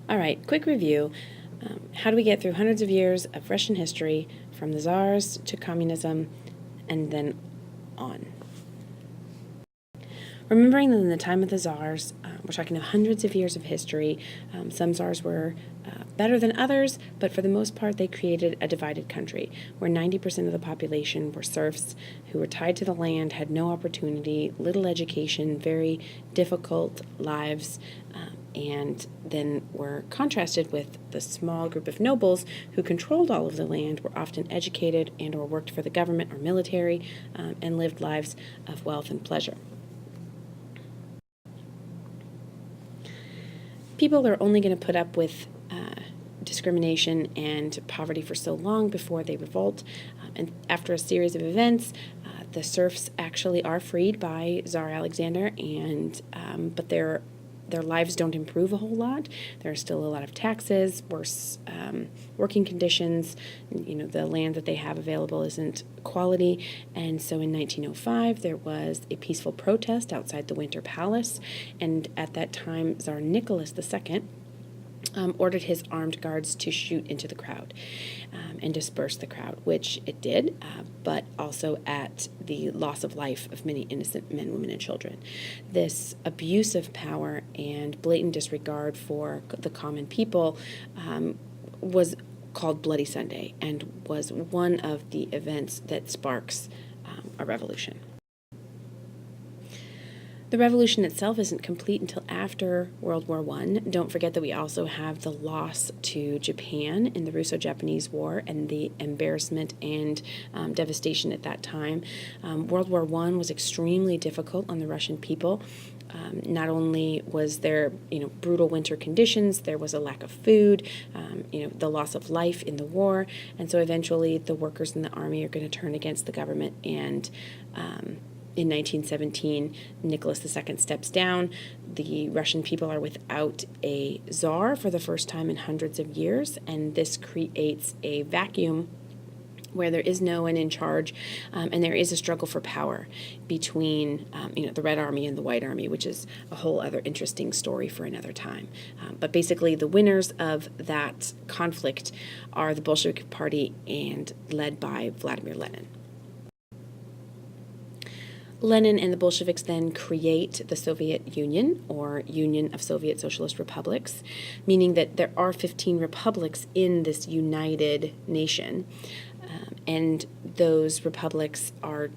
All right, quick review. How do we get through hundreds of years of Russian history, from the Czars to communism, and then on? Remembering that in the time of the Czars, we're talking of hundreds of years of history. Some Czars were better than others, but for the most part, they created a divided country where 90% of the population were serfs who were tied to the land, had no opportunity, little education, very difficult lives, and then were contrasted with the small group of nobles who controlled all of the land, were often educated and or worked for the government or military, and lived lives of wealth and pleasure. People are only going to put up with discrimination and poverty for so long before they revolt. And after a series of events, the serfs actually are freed by Tsar Alexander, and but their lives don't improve a whole lot. There are still a lot of taxes, worse working conditions. The land that they have available isn't quality. And so in 1905, there was a peaceful protest outside the Winter Palace. And at that time, Tsar Nicholas II ordered his armed guards to shoot into the crowd and disperse the crowd, which it did, but also at the loss of life of many innocent men, women, and children. This abuse of power and blatant disregard for the common people was called Bloody Sunday and was one of the events that sparks a revolution. The revolution itself isn't complete until after World War I. Don't forget that we also have the loss to Japan in the Russo-Japanese War and the embarrassment and devastation at that time. World War I was extremely difficult on the Russian people. Not only was there, brutal winter conditions, there was a lack of food, the loss of life in the war, and so eventually the workers in the army are going to turn against the government, and in 1917, Nicholas II steps down. The Russian people are without a czar for the first time in hundreds of years, and this creates a vacuum where there is no one in charge, and there is a struggle for power between, the Red Army and the White Army, which is a whole other interesting story for another time. But basically, the winners of that conflict are the Bolshevik Party, and led by Vladimir Lenin. Lenin and the Bolsheviks then create the Soviet Union, or Union of Soviet Socialist Republics, meaning that there are 15 republics in this united nation, and those republics are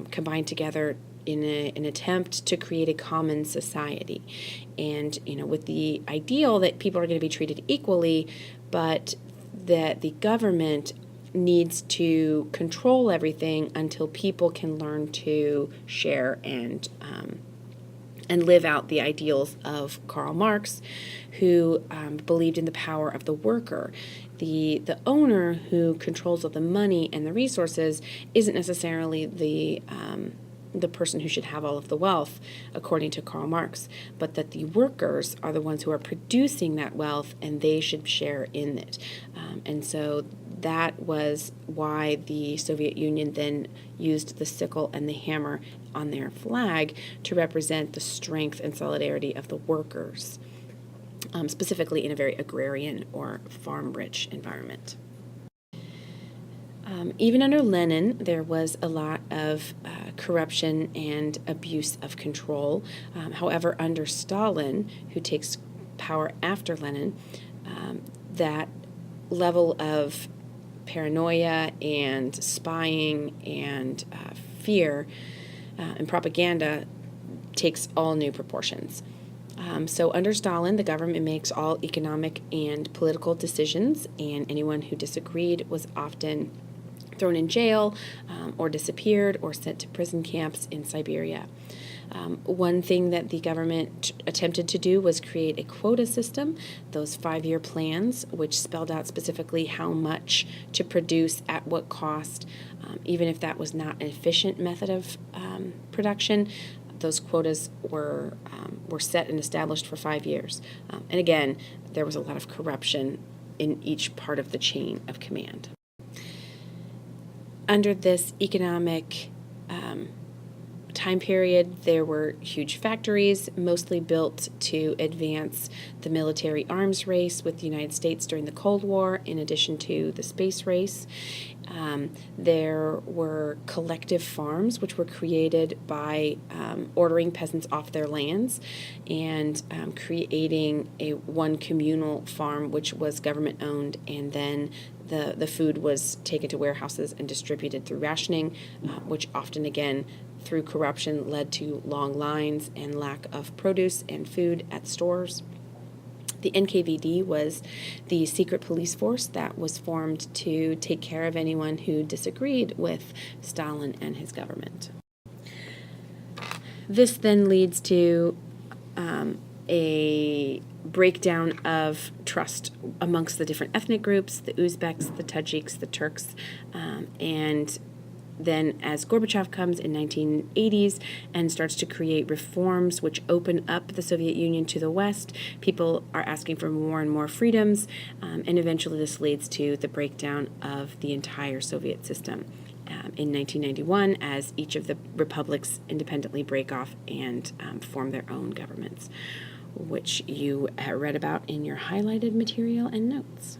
combined together in an attempt to create a common society, and with the ideal that people are going to be treated equally, but that the government needs to control everything until people can learn to share and live out the ideals of Karl Marx, who believed in the power of the worker. The owner who controls all the money and the resources isn't necessarily the person who should have all of the wealth, according to Karl Marx, but that the workers are the ones who are producing that wealth, and they should share in it. And so that was why the Soviet Union then used the sickle and the hammer on their flag to represent the strength and solidarity of the workers, specifically in a very agrarian or farm-rich environment. Even under Lenin, there was a lot of corruption and abuse of control. However, under Stalin, who takes power after Lenin, that level of paranoia and spying and fear and propaganda takes all new proportions. So under Stalin, the government makes all economic and political decisions, and anyone who disagreed was often thrown in jail or disappeared or sent to prison camps in Siberia. One thing that the government attempted to do was create a quota system, those 5-year plans, which spelled out specifically how much to produce at what cost, even if that was not an efficient method of production. Those quotas were set and established for 5 years. And again, there was a lot of corruption in each part of the chain of command. Under this economic time period, there were huge factories, mostly built to advance the military arms race with the United States during the Cold War, in addition to the space race. There were collective farms, which were created by ordering peasants off their lands and creating one communal farm, which was government owned, and then the food was taken to warehouses and distributed through rationing, which often, again, through corruption, led to long lines and lack of produce and food at stores. The NKVD was the secret police force that was formed to take care of anyone who disagreed with Stalin and his government. This then leads to a breakdown of trust amongst the different ethnic groups, the Uzbeks, the Tajiks, the Turks, and then as Gorbachev comes in 1980s and starts to create reforms which open up the Soviet Union to the West, people are asking for more and more freedoms, and eventually this leads to the breakdown of the entire Soviet system in 1991 as each of the republics independently break off and form their own governments, which you read about in your highlighted material and notes.